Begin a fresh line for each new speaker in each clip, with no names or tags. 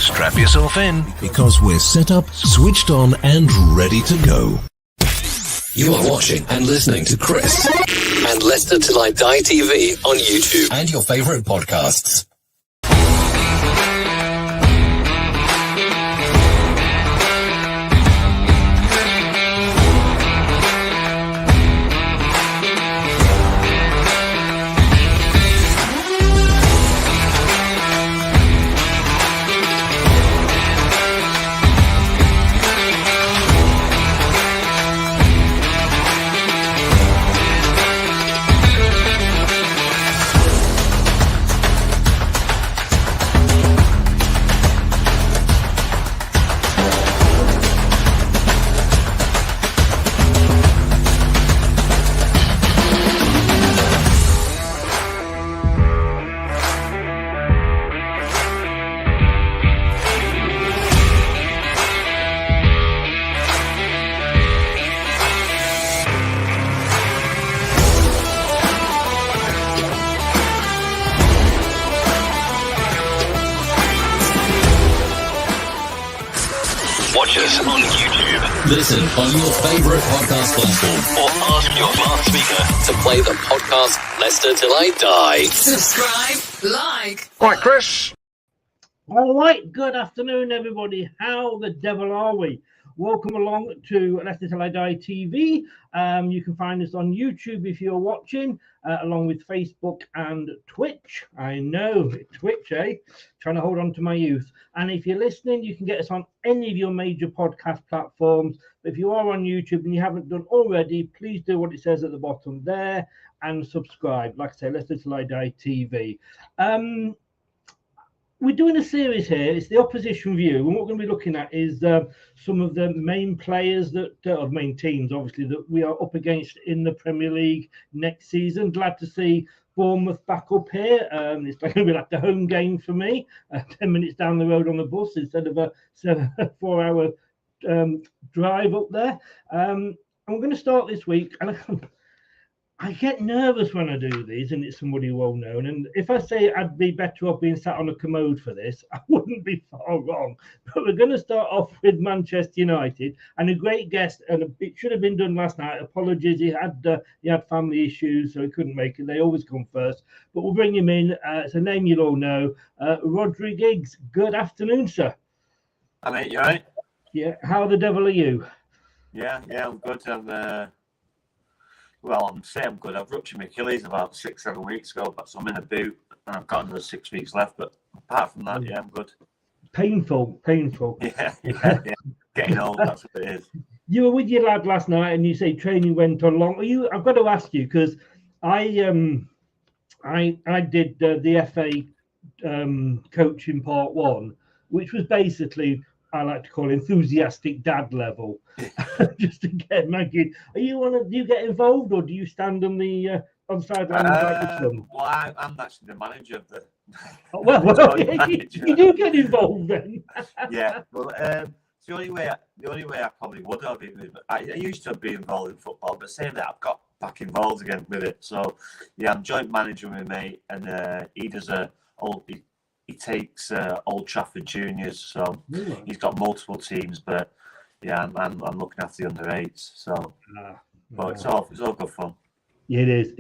strap yourself in,
because we're set up, switched on, and ready to go.
You are watching and listening to Chris and Leicester Till I Die TV on YouTube and your favourite podcasts.
watch us on YouTube,
listen on your favourite podcast platform,
or ask your smart speaker
to play the podcast Leicester Till I Die.
Subscribe, like.
Right, Chris.
All right, good afternoon, everybody. How the devil are we? Welcome along to Leicester Till I Die TV. You can find us on YouTube if you're watching, along with Facebook and Twitch. I know, Twitch, eh? Trying to hold on to my youth. And if you're listening, you can get us on any of your major podcast platforms. But if you are on YouTube and you haven't done already, please do what it says at the bottom there and subscribe. Like I say, Leicester Till I Die TV. We're doing a series here. It's the opposition view, and what we're going to be looking at is some of the main players that, of main teams, obviously, that we are up against in the Premier League next season. Glad to see Bournemouth back up here. It's going to be like the home game for me. 10 minutes down the road on the bus instead of a 4-hour drive up there. And we're going to start this week, and I get nervous when I do these, and it's somebody well known. And if I say I'd be better off being sat on a commode for this, I wouldn't be far wrong. But we're going to start off with Manchester United, and a great guest. And it should have been done last night. Apologies, he had family issues, so he couldn't make it. They always come first. But we'll bring him in. It's a name you'll all know. Rhodri Giggs. Good afternoon, sir.
Hi, mate. You all right?
Yeah. How the devil are you?
Yeah, I'm good. Well, I'm saying I'm good. I've ruptured my Achilles about 6-7 weeks ago, but so I'm in a boot and I've got another 6 weeks left. But apart from that, yeah, I'm good.
Painful.
Yeah. Getting old, that's what it is.
You were with your lad last night, and you say training went on long. I've got to ask you, because I did the FA coaching part 1, which was basically, I like to call enthusiastic dad level, just to get Maggie. Do you get involved, or do you stand on the sidelines like the son?
Well, I'm actually the manager of the.
You do get involved then.
Yeah, well, it's the only way I probably would have. I used to be involved in football, but saying that, I've got back involved again with it. So yeah, I'm joint manager with my mate, and he does He takes Old Trafford juniors, so he's got multiple teams. But yeah, I'm looking after the under-8s. So, but it's all good fun.
It is.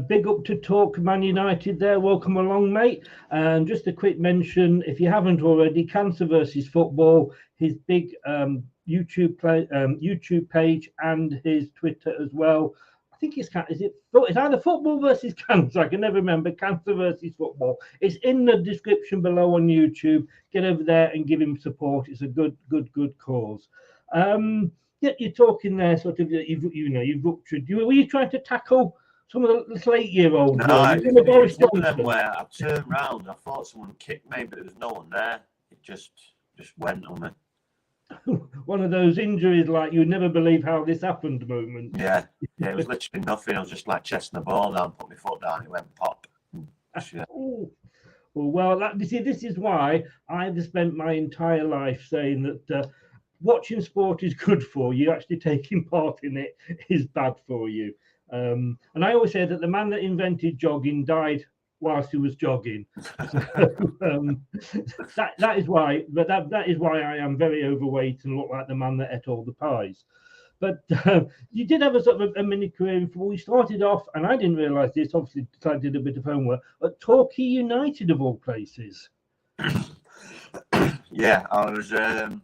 Big up to Talk Man United there. Welcome along, mate. And just a quick mention, if you haven't already, Cancer versus Football, his big YouTube page and his Twitter as well. I think it's either Football versus Cancer. I can never remember. Cancer versus Football. It's in the description below on YouTube. Get over there and give him support. It's a good cause. Yeah, you're talking there, sort of. You've ruptured. Were you trying to tackle some of the little 8-year-olds?
No, it's one of them where I turned round. I thought someone kicked me, but there was no one there. It just went on me.
One of those injuries like you'd never believe how this happened moment.
Yeah, it was literally nothing. I was just like chesting the ball down, put my foot down, it went pop. Yeah.
Well, this is why I've spent my entire life saying that watching sport is good for you. Actually taking part in it is bad for you. And I always say that the man that invented jogging died whilst he was jogging. So, that is why. But that is why I am very overweight and look like the man that ate all the pies. But you did have a sort of a mini career in football. You started off, and I didn't realise this. Obviously, I did a bit of homework at Torquay United of all places.
Yeah, I was a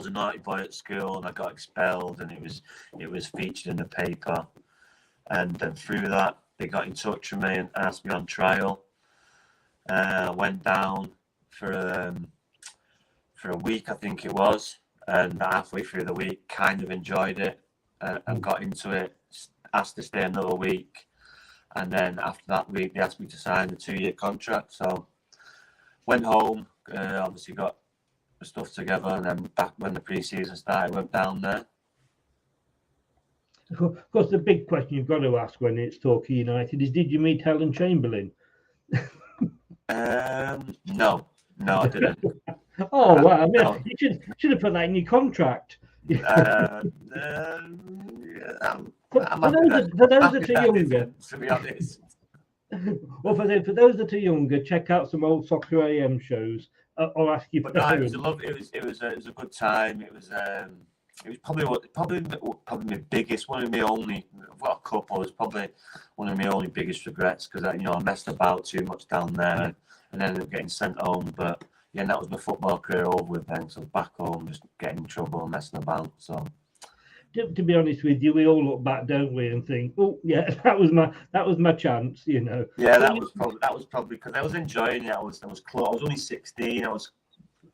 naughty boy at school, and I got expelled, and it was featured in the paper, and then through that they got in touch with me and asked me on trial. Went down for a week, I think it was. And halfway through the week, kind of enjoyed it and got into it, asked to stay another week. And then after that week, they asked me to sign a 2-year contract. So went home, obviously got the stuff together. And then back when the pre-season started, went down there.
Of course, the big question you've got to ask when it's Torquay United is, did you meet Helen Chamberlain?
No, I didn't.
Oh, well, I mean, you should have put that in your contract.
For
those that are younger,
to be honest.
Well, for those that are younger, check out some old Soccer AM shows or ask your
But no,
parents.
it was a good time. It was probably my biggest, one of my only. I've got a couple. It was probably one of my only biggest regrets because I messed about too much down there and ended up getting sent home. But yeah, that was my football career over with then. So back home, just getting in trouble and messing about. So
To be honest with you, we all look back, don't we, and think, oh yeah, that was my chance,
Yeah, that was probably because I was enjoying it. I was close. I was only 16. I was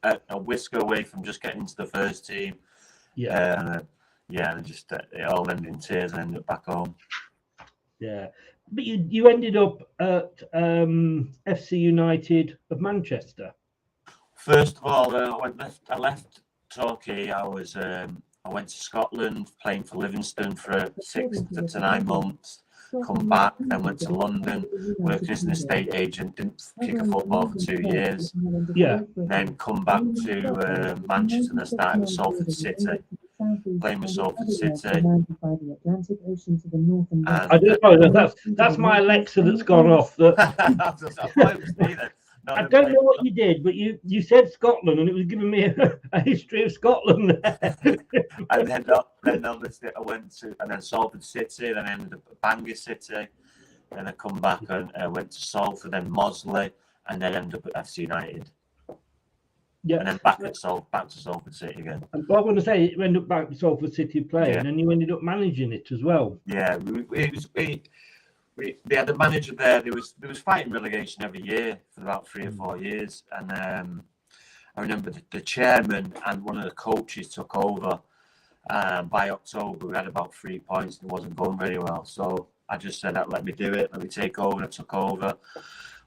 a whisker away from just getting into the first team. Yeah, and just it all ended in tears and ended up back home. Yeah,
but you ended up at FC United of Manchester.
First of all, I left Torquay. I went to Scotland, playing for Livingston for 6 to 9 months. Come back, then went to London, working as an estate agent. Didn't kick a football for 2 years.
Yeah.
Then come back to Manchester and I started with Salford City, playing with Salford City.
I don't know. That's my Alexa that's gone off. I don't know what you did, but you said Scotland, and it was giving me a history of Scotland there.
And then obviously I went to, and then Salford City, then I ended up at Bangor City, then I come back and went to Salford, then Mosley, and then ended up at FC United. Yeah, and then back to Salford City again.
And what I want to say, you ended up back to Salford City playing, and you ended up managing it as well.
Yeah, they had a manager there. There was fighting relegation every year for about 3 or 4 years, and I remember the chairman and one of the coaches took over. By October, we had about 3 points, and it wasn't going very well. So I just said, "Let me do it. Let me take over." And I took over.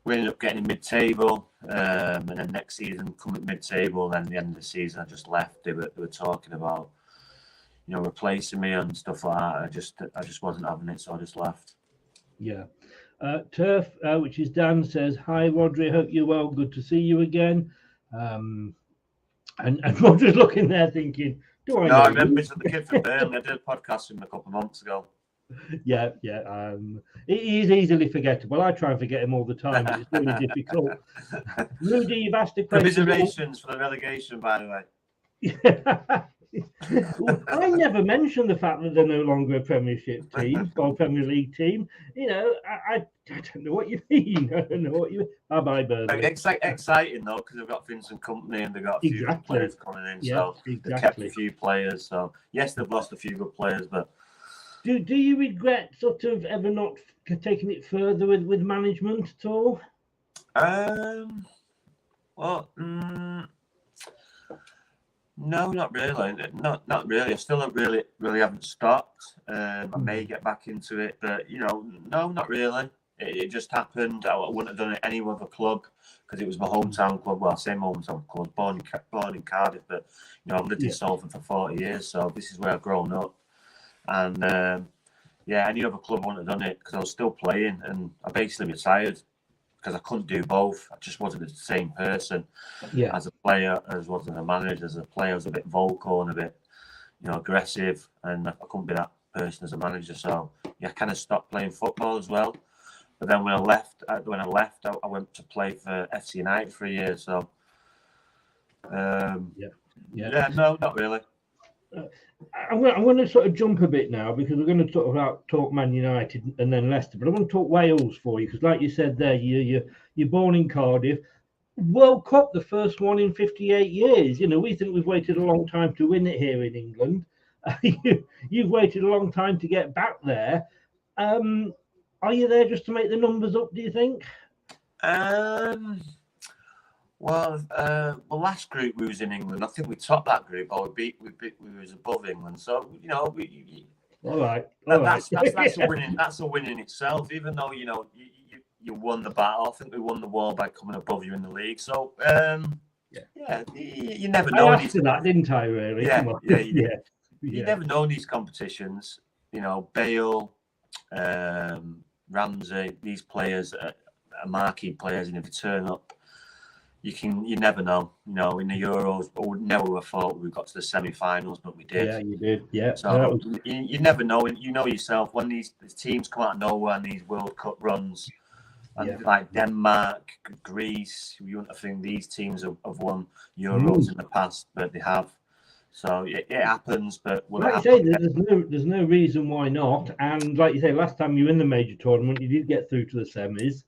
We ended up getting mid-table, and then next season, come at mid-table. Then at the end of the season, I just left. They were talking about, replacing me and stuff like that. I just wasn't having it, so I just left.
Yeah. Turf, which is Dan, says, "Hi, Rhodri, hope you're well. Good to see you again." And Rhodri's looking there thinking, do I know
I remember it's the kid from Burnley. I did a podcast with him a couple of months ago.
Yeah. He is easily forgettable. I try and forget him all the time, but it's really difficult. Rudy, you've asked a question.
Commiserations for the relegation, by the way.
I never mentioned the fact that they're no longer a Premiership team or Premier League team. I don't know what you mean. I don't know what you mean. Bye, Burnley.
Exciting though, because they've got Vincent Kompany and they've got a few good players coming in. So they've kept a few players. So yes, they've lost a few good players, but
do you regret sort of ever not taking it further with management at all?
No, not really. Not really. I still don't really haven't stopped. I may get back into it, but no, not really. It just happened. I wouldn't have done it any other club because it was my hometown club. Well, I say my hometown club, born in Cardiff, but I've lived in Salford for 40 years, so this is where I've grown up. And any other club wouldn't have done it because I was still playing, and I basically retired because I couldn't do both. I just wasn't the same person as a player as wasn't a manager. As a player, I was a bit vocal and a bit, aggressive, and I couldn't be that person as a manager. So I kind of stopped playing football as well. But then when I left, I went to play for FC United for a year. So, yeah, no, not really.
I'm going to sort of jump a bit now because we're going to sort of talk Man United and then Leicester, but I want to talk Wales for you because, like you said there, you're born in Cardiff. World Cup, the first one in 58 years. You know, we think we've waited a long time to win it here in England. You've waited a long time to get back there. Are you there just to make the numbers up, do you think?
Well, the last group we was in England, I think we topped that group, or we was above England. So
All right.
That's a winning. That's a win in itself. Even though you won the battle, I think we won the war by coming above you in the league. So you never know.
I asked you that, didn't I? Really?
You never know in these competitions. Bale, Ramsey, these players are marquee players, and if you turn up, you never know. In the Euros, I would never have thought we got to the semi-finals, but we did.
Yeah, you did. Yeah.
So you never know. You know yourself when these teams come out of nowhere and these World Cup runs, and like Denmark, Greece, you wouldn't think these teams have won Euros in the past, but they have. So it happens, but
like you say, there's no reason why not. And like you say, last time you were in the major tournament, you did get through to the semis.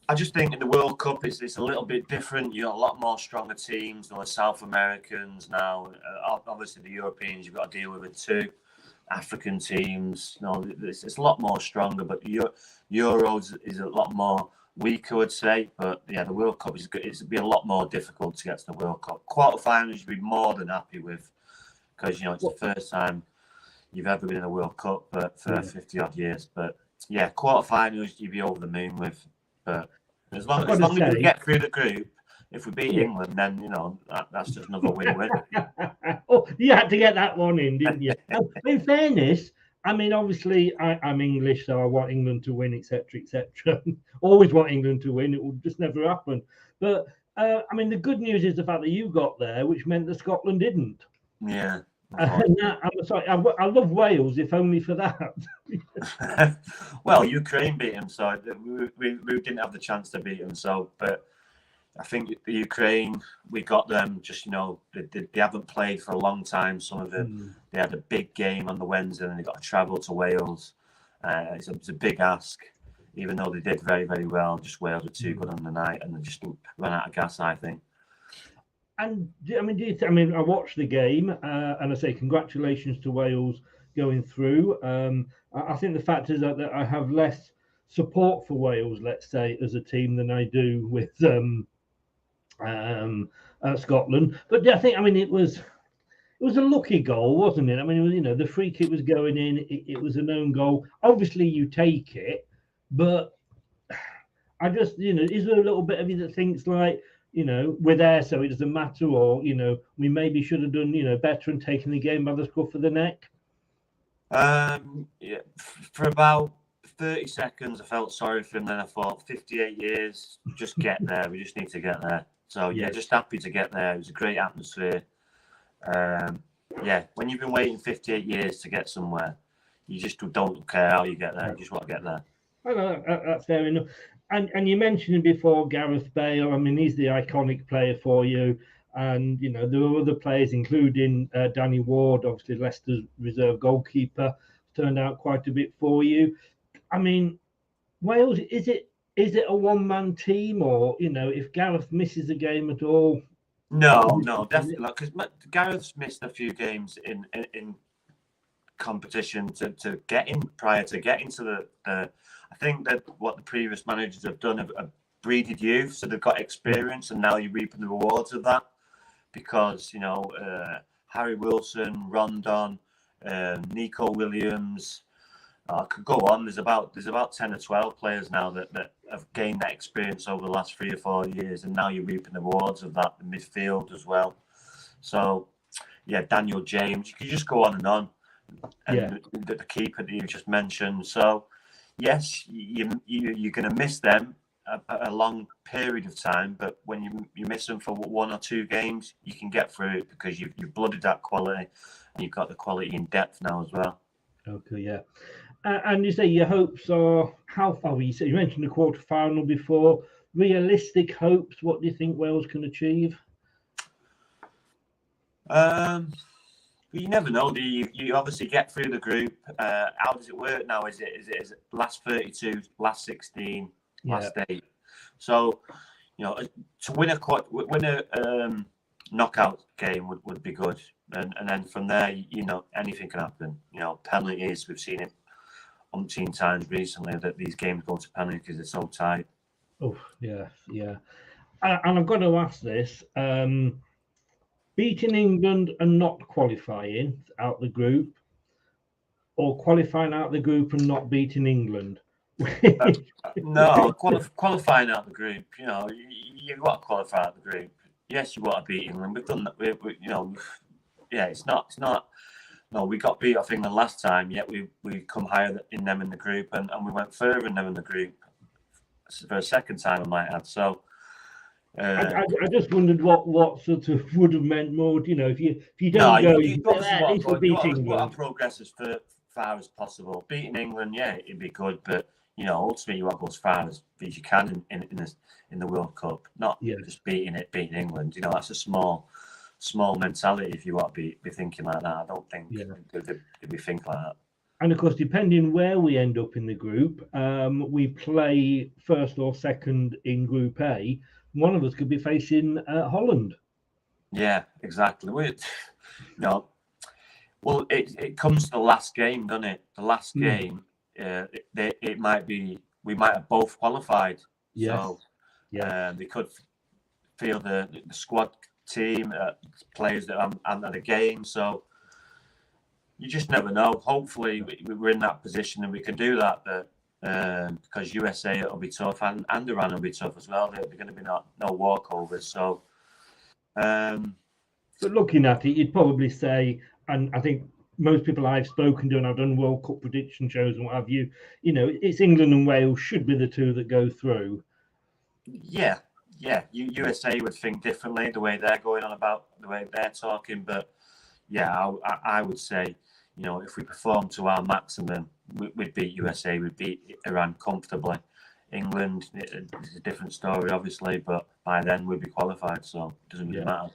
I just think in the World Cup it's a little bit different. You got a lot more stronger teams. The South Americans now, obviously the Europeans you've got to deal with it too. African teams, it's a lot more stronger. But Euros is a lot more weaker, I would say. But yeah, the World Cup it's be a lot more difficult to get to the World Cup. Quarterfinals you'd be more than happy with because it's the first time you've ever been in a World Cup, but for 50 odd years. But yeah, quarterfinals you'd be over the moon with. But as long as we get through the group, if we beat England, then that's just another win-win.
Oh, you had to get that one in, didn't you? In fairness, I mean, obviously, I'm English, so I want England to win, etc., etc. Always want England to win. It will just never happen. But I mean, the good news is the fact that you got there, which meant that Scotland didn't.
Yeah.
I'm sorry. I love Wales, if only for that.
Well, Ukraine beat them, so we didn't have the chance to beat them. So, but I think the Ukraine, we got them. Just they haven't played for a long time. Some of them they had a big game on the Wednesday, and they got to travel to Wales. It's a big ask, even though they did very, very well. Just Wales were too good on the night, and they just ran out of gas, I think.
And I mean, I watched the game, and I say congratulations to Wales going through. I think the fact is that I have less support for Wales, let's say, as a team than I do with Scotland. But I think, it was a lucky goal, wasn't it? I mean, it was, the free kick was going in. It was an own goal. Obviously, you take it, but I just, is there a little bit of you that thinks like, we're there, so it doesn't matter, or we maybe should have done better and taken the game by the scruff of the neck?
Yeah, for about 30 seconds, I felt sorry for him. Then I thought, 58 years, just get there. We just need to get there. So yeah, just happy to get there. It was a great atmosphere. When you've been waiting 58 years to get somewhere, you just don't care how you get there. You just want to get there.
I know, that's fair enough. And you mentioned before Gareth Bale. I mean, he's the iconic player for you. And, there were other players, including Danny Ward, obviously Leicester's reserve goalkeeper, turned out quite a bit for you. I mean, Wales, is it a one-man team, or, if Gareth misses a game at all?
No, definitely not. Because Gareth's missed a few games in competition to get in prior to getting to the I think that what the previous managers have done have breeded youth, so they've got experience, and now you're reaping the rewards of that. Because Harry Wilson, Rondon, Nico Williams, I could go on. There's about 10 or 12 players now that have gained that experience over the last 3 or 4 years, and now you're reaping the rewards of that. The midfield as well. So yeah, Daniel James, you could just go on and on. And the keeper that you just mentioned. So yes, you're going to miss them a long period of time, but when you miss them for 1 or 2 games, you can get through it because you've blooded that quality, and you've got the quality in depth now as well.
Okay, yeah. And you say your hopes are how far? You mentioned the quarter-final before. Realistic hopes, what do you think Wales can achieve?
You never know, do you? You obviously get through the group. How does it work now? Is it last 32, last 16, last 8? So, to win a knockout game would be good, and then from there, anything can happen. Penalties, we've seen it umpteen times recently that these games go to penalties because they're so tight.
Oh yeah. And I've got to ask this. Beating England and not qualifying out the group, or qualifying out the group and not beating England?
No, qualifying out the group. You got to qualify out the group. Yes, you want to beat England. We've done that. It's not. No, we got beat off England last time. Yet we come higher in them in the group, and we went further in them in the group for a second time, I might add. So.
I just wondered what sort of would have meant more. If you don't go,
you want to progress as far as possible. Beating England, it'd be good, but ultimately you want to go as far as you can in the World Cup, not just beating England. That's a small mentality if you want to be thinking like that. I don't think they'd be thinking like that.
And of course, depending where we end up in the group, we play first or second in Group A. One of us could be facing Holland. Yeah,
exactly. Well, it comes to the last game, doesn't it? The last game, it might be we might have both qualified.
Yes.
So, they could feel the squad team players that aren't at the game. So you just never know. Hopefully, we're in that position and we can do that. But because USA it'll be tough and Iran will be tough as well. They're going to be no walkovers. So,
but looking at it, you'd probably say, and I think most people I've spoken to, and I've done World Cup prediction shows and what have you, it's England and Wales should be the two that go through.
Yeah. USA would think differently the way they're going on about the way they're talking, but I would say, if we perform to our maximum, we'd beat USA, we'd beat Iran comfortably. England, it's a different story, obviously, but by then we'd be qualified, so it doesn't really matter.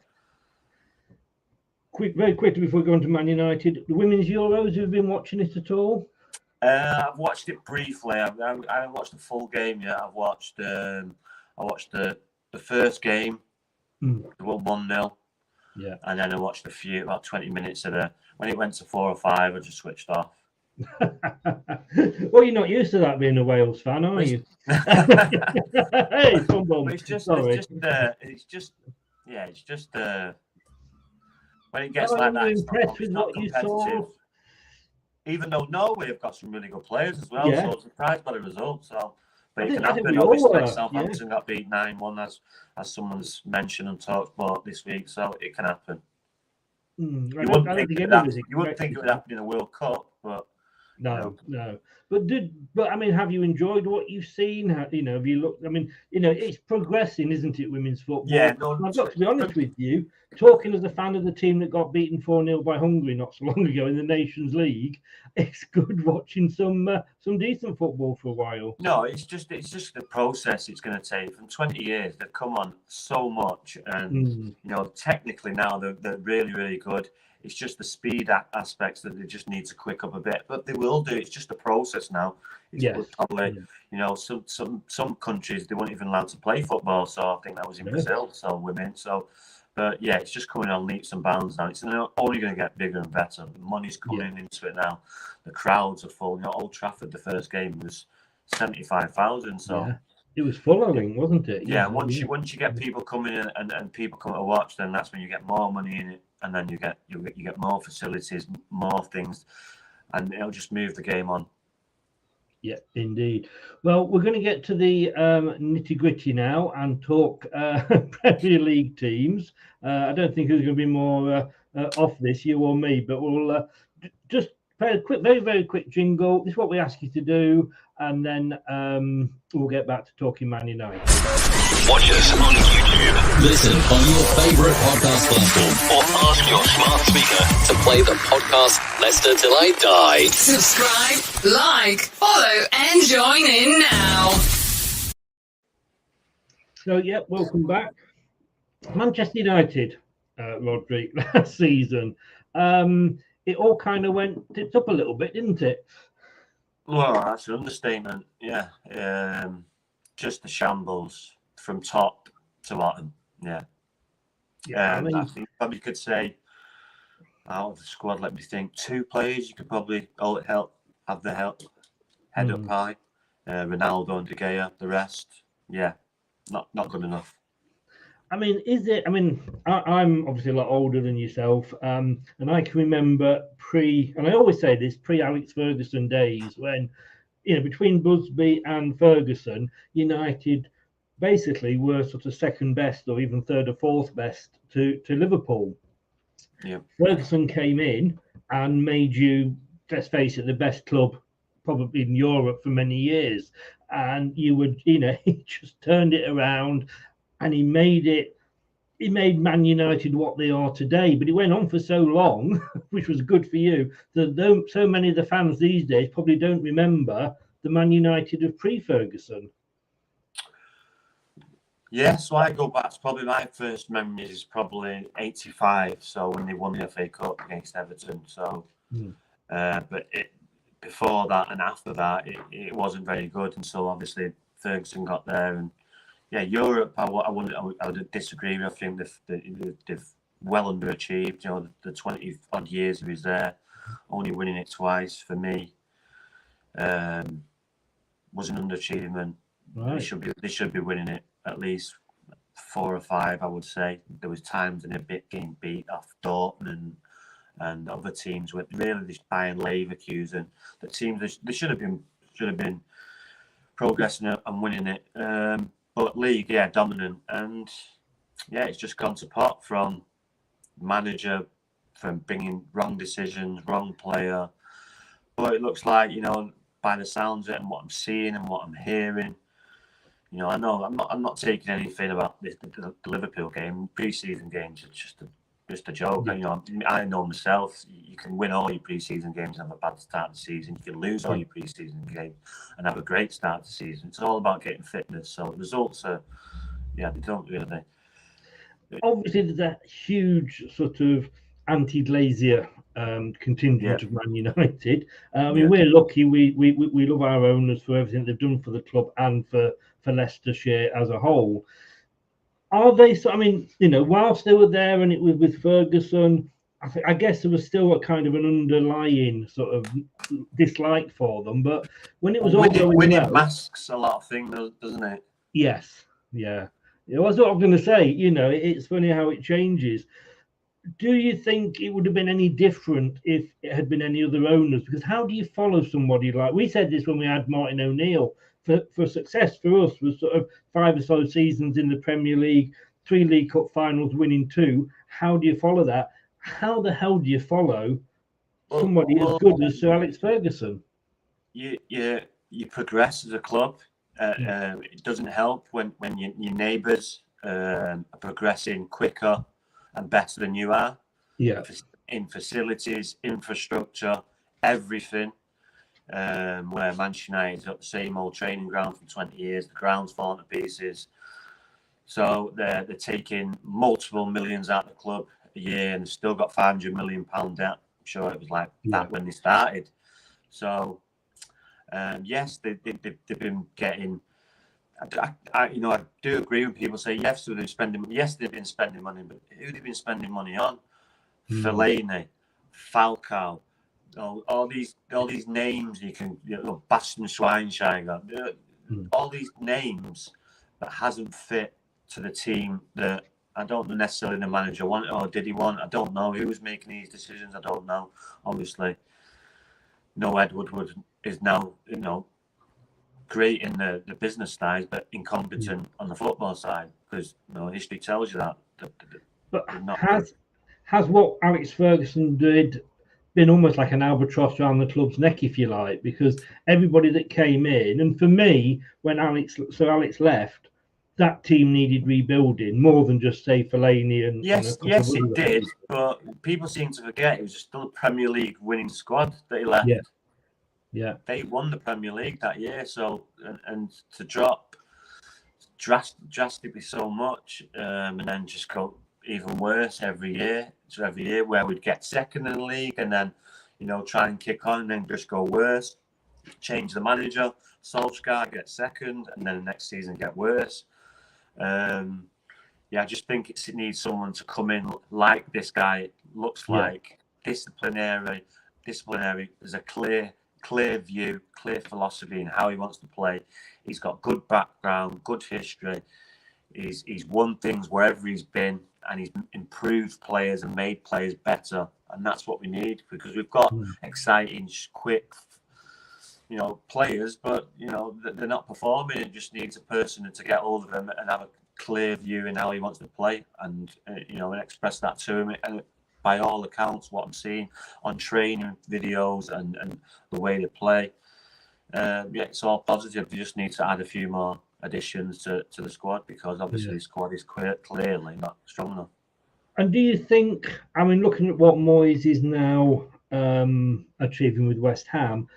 Very quickly before we go on to Man United, the Women's Euros, have you been watching it at all?
I've watched it briefly. I haven't watched the full game yet. I watched the first game, the 1-0.
Yeah.
And then I watched about 20 minutes of when it went to 4 or 5, I just switched off.
Well, you're not used to that being a Wales fan, are you? Hey,
it's just when it gets like that, it's not competitive. Even though Norway have got some really good players as well, so I was surprised by the result. So, but it can happen. Obviously, Southampton got beat 9-1, as someone's mentioned and talked about this week. So it can happen. You wouldn't think it would happen in the World Cup, but
no. But I mean, have you enjoyed what you've seen? Have you looked? I mean, it's progressing, isn't it? Women's football.
Yeah.
I've got to be honest with you. Talking as a fan of the team that got beaten 4-0 by Hungary not so long ago in the Nations League, it's good watching some decent football for a while.
No, it's just the process it's going to take. From 20 years, they've come on so much, and technically now they're really, really good. It's just the speed aspects that they just need to quick up a bit, but they will do. It's just a process now. Probably, some countries they weren't even allowed to play football. So I think that was in Brazil. So women. So, but it's just coming on leaps and bounds now. It's only going to get bigger and better. The money's coming into it now. The crowds are full. Old Trafford, the first game was 75,000. So
it was following, wasn't it?
Yeah. Once you get people coming in and people come to watch, then that's when you get more money in it. And then you get more facilities, more things, and it'll just move the game on.
Yeah, indeed. Well, we're going to get to the nitty-gritty now and talk Premier League teams. I don't think there's going to be more off this, you or me, but we'll just very, very quick jingle. This is what we ask you to do, and then we'll get back to talking Man United.
Watch us on YouTube
Listen on your favourite podcast platform
or ask your smart speaker.
to play the podcast Leicester Till I Die.
Subscribe, like, follow, and join in now.
So, yeah, welcome back. Manchester United, Rhodri, last season. It all kind of went tipped up a little bit, didn't it?
Well, that's an understatement. Yeah. Just the shambles from top to bottom. Yeah.
Yeah, I mean,
I think probably could say out of the squad, let me think, 2 players you could probably have the help head up high. Ronaldo and De Gea, the rest, yeah, not good enough.
I mean, is it? I mean, I'm obviously a lot older than yourself, and I can remember and I always say this, pre-Alex Ferguson days when, between Busby and Ferguson, United basically were sort of second best or even third or fourth best to Liverpool.
Yeah.
Ferguson came in and made you, let's face it, the best club probably in Europe for many years, and he just turned it around. And he made Man United what they are today. But it went on for so long, which was good for you, that so many of the fans these days probably don't remember the Man United of pre-Ferguson.
Yeah, so I go back to probably my first memories is probably 85. So when they won the FA Cup against Everton. So, but before that and after that, it wasn't very good. And so obviously Ferguson got there and. Yeah, Europe. I would disagree. I think they've well underachieved. The 20 odd years he was there, only winning it twice for me was an underachievement. Right. They should be winning it at least 4 or 5. I would say there was times in a bit getting beat off Dortmund and other teams with really this Bayern Leverkusen. The teams they should have been progressing and winning it. But league, yeah, dominant. And, yeah, it's just gone to pot from manager, from bringing wrong decisions, wrong player. But it looks like, by the sounds of it and what I'm seeing and what I'm hearing, I know I'm not taking anything about the Liverpool game. Pre-season games are just a joke. Yeah. I know myself. You can win all your pre-season games and have a bad start of the season. You can lose all your pre-season games and have a great start of the season. It's all about getting fitness. So the results are, they don't really.
Obviously, there's a huge sort of anti-Glazier contingent of Man United. I mean, we're lucky. We love our owners for everything they've done for the club and for Leicestershire as a whole. Are they? So, I mean, whilst they were there and it was with Ferguson, I guess there was still a kind of an underlying sort of dislike for them. But when it was all going well,
masks a lot of things, doesn't it?
Yes, yeah. That's what I'm going to say. It's funny how it changes. Do you think it would have been any different if it had been any other owners? Because how do you follow somebody like we said this when we had Martin O'Neill? For success for us was sort of 5 or so seasons in the Premier League, 3 League Cup finals, winning 2. How do you follow that? How the hell do you follow somebody as good as Sir Alex Ferguson?
You progress as a club. It doesn't help when your neighbours are progressing quicker and better than you are.
Yeah.
In facilities, infrastructure, everything. Where Manchester United's got the same old training ground for 20 years, the ground's falling to pieces. So they're taking multiple millions out of the club a year and they've still got £500 million debt. I'm sure it was like that when they started. So, yes, they've been getting. I do agree when people say yes, they've been spending money, but who have they been spending money on? Fellaini, Falcao. All these names you can, Bastian Schweinsteiger, all these names that hasn't fit to the team that I don't know necessarily the manager wanted or did he want. I don't know who was making these decisions. I don't know. Obviously, Ed Woodward is now great in the business side, but incompetent on the football side because history tells you that.
But has what Alex Ferguson did been almost like an albatross around the club's neck, if you like, because everybody that came in, and for me, when Sir Alex left, that team needed rebuilding more than just say Fellaini and
Yes,
a couple
yes,
of
it
other
did.
players.
But people seem to forget it was still a Premier League winning squad that he left.
Yeah.
They won the Premier League that year, so and to drop drastically so much, and then just go even worse every year. So every year where we'd get second in the league, and then try and kick on, and then just go worse. Change the manager, Solskjaer get second, and then the next season get worse. I just think it needs someone to come in like this guy looks like, disciplinary. There's a clear view, clear philosophy in how he wants to play. He's got good background, good history. He's won things wherever he's been, and he's improved players and made players better. And that's what we need, because we've got exciting, quick, players, but they're not performing. It just needs a person to get hold of them and have a clear view in how he wants to play, and and express that to him. And by all accounts, what I'm seeing on training videos and the way they play, it's all positive. You just need to add a few more additions to the squad, because obviously the squad is clearly not strong enough.
And do you think, looking at what Moyes is now achieving with West Ham,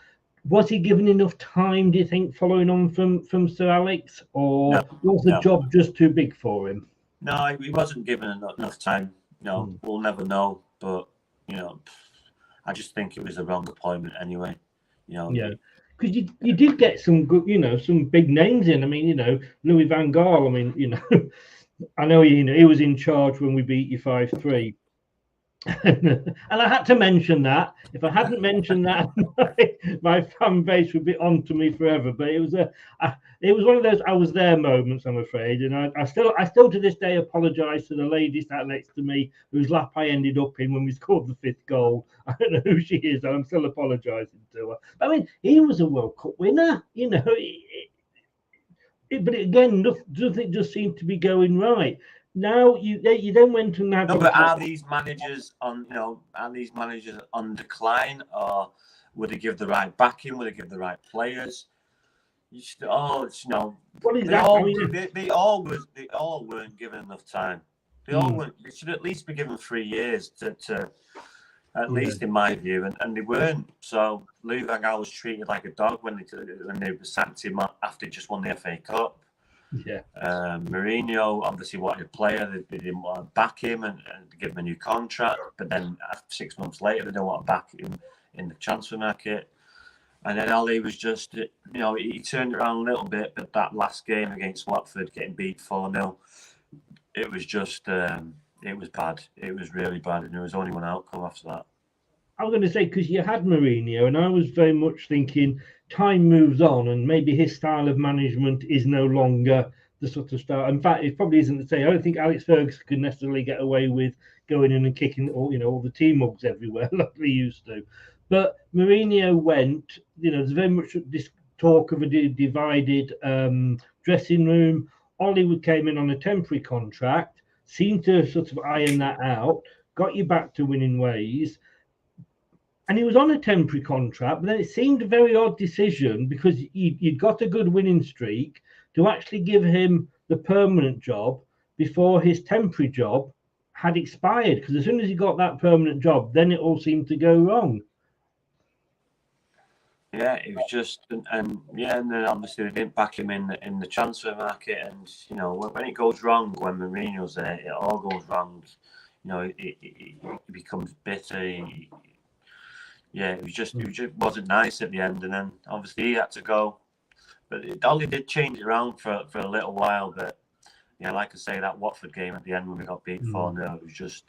was he given enough time, do you think, following on from Sir Alex, or was the job just too big for him?
No, he wasn't given enough time. We'll never know. But, I just think it was the wrong appointment anyway.
Because you did get some good, some big names in. Louis van Gaal. I know he was in charge when we beat you 5-3. And I had to mention that. If I hadn't mentioned that, my fan base would be on to me forever. But it was one of those I was there moments, I'm afraid. And I still to this day apologise to the lady sat next to me whose lap I ended up in when we scored the 5th goal. I don't know who she is, and I'm still apologising to her. But he was a World Cup winner, but again, nothing just seemed to be going right. Now you then went and had.
No, but are these managers on decline, or would they give the right backing? Would they give the right players? What is that? They all weren't given enough time. They all weren't. They should at least be given 3 years to at least in my view, and they weren't. So Louis van Gaal was treated like a dog when they sacked him after he just won the FA Cup. Mourinho obviously wanted a player. They didn't want to back him and give him a new contract. But then 6 months later, they don't want to back him in the transfer market. And then Ollie was just, he turned around a little bit. But that last game against Watford, getting beat 4-0, it was just, it was bad. It was really bad. And there was only one outcome after that.
I was going to say, because you had Mourinho, and I was very much thinking time moves on, and maybe his style of management is no longer the sort of style. In fact, it probably isn't the same. I don't think Alex Ferguson could necessarily get away with going in and kicking all the tea mugs everywhere like they used to. But Mourinho went. There's very much this talk of a divided dressing room. Ollie came in on a temporary contract, seemed to sort of iron that out, got you back to winning ways. And he was on a temporary contract, but then it seemed a very odd decision, because you'd got a good winning streak, to actually give him the permanent job before his temporary job had expired. Because as soon as he got that permanent job, then it all seemed to go wrong.
Yeah, it was just, and then obviously they didn't back him in the transfer market. And when it goes wrong, when Mourinho's there, it all goes wrong. It becomes bitter. It just wasn't nice at the end, and then obviously he had to go. But Ollie did change it around for a little while. But like I say, that Watford game at the end when we got beat 4-0,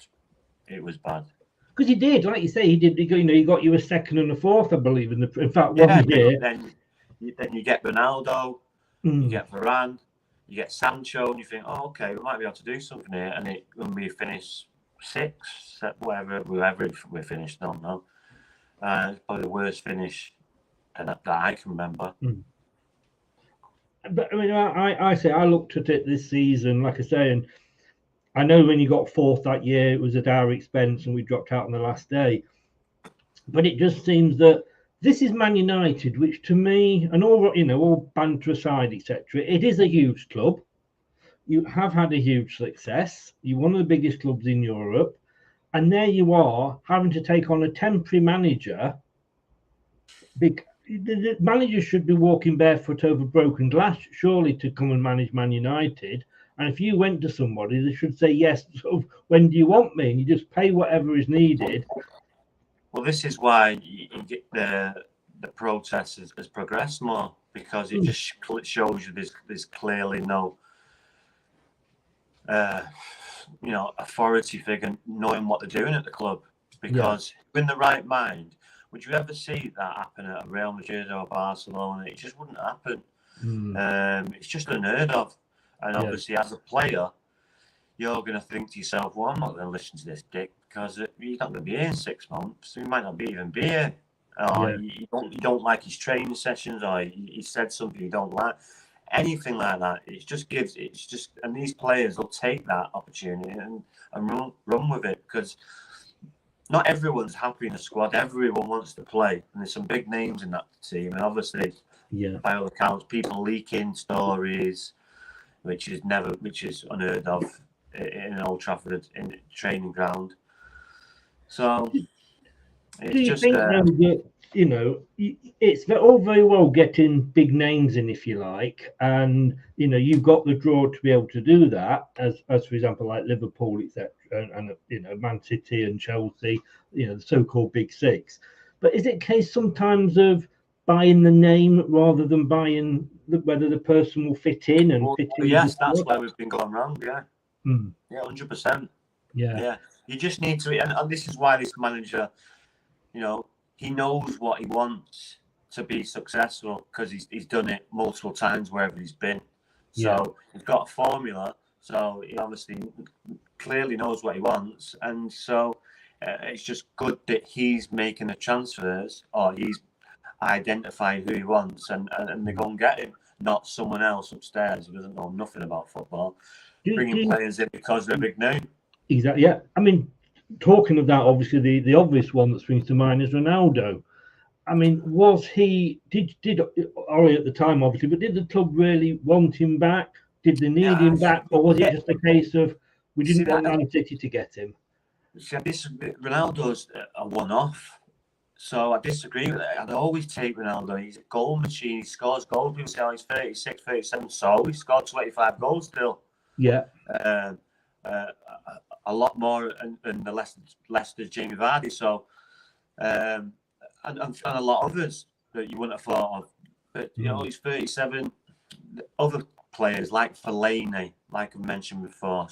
it was bad. Because
he did, like you say, he did. He got you a 2nd and a 4th, I believe. In fact, 1 year.
Then you get Ronaldo, you get Varane, you get Sancho, and you think, oh, okay, we might be able to do something here. And when we finish 6th, whatever we finished, I don't know. It's probably the worst finish that I can remember.
But I say I looked at it this season, like I say, and I know when you got 4th that year, it was at our expense and we dropped out on the last day. But it just seems that this is Man United, which to me, and all banter aside, etc., it is a huge club. You have had a huge success. You're one of the biggest clubs in Europe. And there you are having to take on a temporary manager. The manager should be walking barefoot over broken glass, surely, to come and manage Man United. And if you went to somebody, they should say, yes, so when do you want me? And you just pay whatever is needed.
Well, this is why you get the protest has progressed more, because it just shows you there's clearly no authority figure knowing what they're doing at the club. Because in the right mind, would you ever see that happen at Real Madrid or Barcelona? It just wouldn't happen. It's just unheard of. And obviously, as a player, you're going to think to yourself, well, I'm not going to listen to this dick, because he's not going to be here in 6 months. He might not even be here. You don't like his training sessions, or he said something you don't like. Anything like that. And these players will take that opportunity and run with it, because not everyone's happy in the squad. Everyone wants to play, and there's some big names in that team. And obviously, by all accounts, people leaking stories, which is unheard of in Old Trafford, in training ground. So it's just.
It's all very well getting big names in, if you like, and you've got the draw to be able to do that, as for example, like Liverpool, etc., and Man City and Chelsea, the so-called Big Six. But is it a case sometimes of buying the name rather than buying whether the person will fit in and fit in?
Yes, that's where we've been going wrong. Yeah, 100%.
Yeah.
You just need to, and this is why this manager, he knows what he wants to be successful, because he's done it multiple times wherever he's been. So he's got a formula. So he obviously clearly knows what he wants, and so it's just good that he's making the transfers, or he's identifying who he wants, and they go and get him, not someone else upstairs who doesn't know nothing about football, bringing players in because they're a big name.
Exactly. Yeah. I mean, talking of that, obviously the obvious one that springs to mind is Ronaldo. I mean, was he did Ori at the time, obviously, but did the club really want him back? Did they need him back, or was it just a case of we didn't want Man City to get him?
See, Ronaldo's a one-off, so I disagree with it. I'd always take Ronaldo. He's a goal machine. He scores goals. People say he's 36, 37, so he scored 25 goals still.
Yeah.
A lot more than the Leicester's Jamie Vardy. So, and a lot of others that you wouldn't have thought of. But he's 37. Other players like Fellaini, like I mentioned before,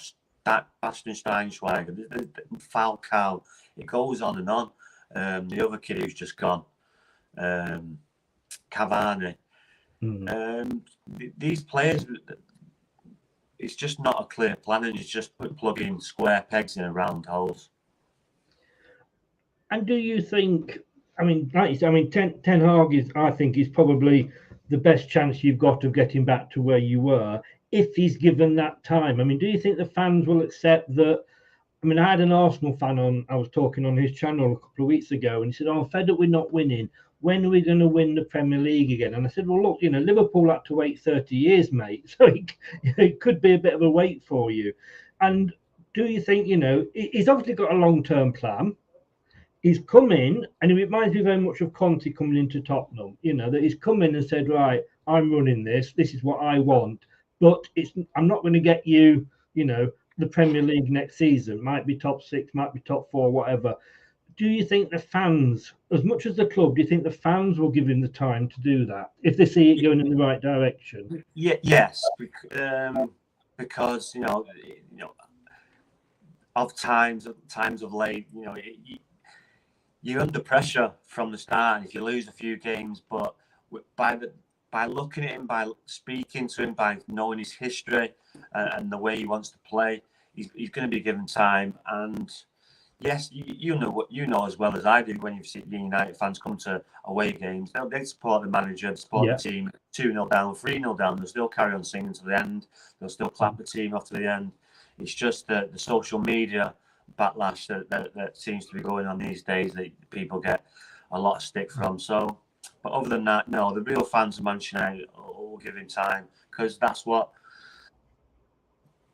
Bastian Schweinsteiger, Falcao. It goes on and on. The other kid who's just gone, Cavani. These players, it's just not a clear plan, and it's just plugging square pegs in round holes.
And do you think? I mean, Ten Hag is probably the best chance you've got of getting back to where you were if he's given that time. I mean, do you think the fans will accept that? I mean, I had an Arsenal fan on. I was talking on his channel a couple of weeks ago, and he said, "Oh, I'm fed up with not winning. When are we going to win the Premier League again?" And I said, "Well, look, Liverpool had to wait 30 years, mate. So it could be a bit of a wait for you." And do you think, he's obviously got a long-term plan. He's come in, and it reminds me very much of Conte coming into Tottenham. That he's come in and said, "Right, I'm running this. This is what I want, but I'm not going to get you, the Premier League next season. Might be top 6, might be top 4, whatever." Do you think the fans, as much as the club, do you think the fans will give him the time to do that if they see it going in the right direction?
Yes, because of times of late, you're under pressure from the start. If you lose a few games, but by looking at him, by speaking to him, by knowing his history and the way he wants to play, he's going to be given time. And yes, you know as well as I do, when you've seen United fans come to away games, they support the manager, they support the team. 2-0 down, 3-0 down, they'll still carry on singing to the end. They'll still clap the team off to the end. It's just the social media backlash that seems to be going on these days that people get a lot of stick from. So, but other than that, no, the real fans of Manchester United will give him time, because that's what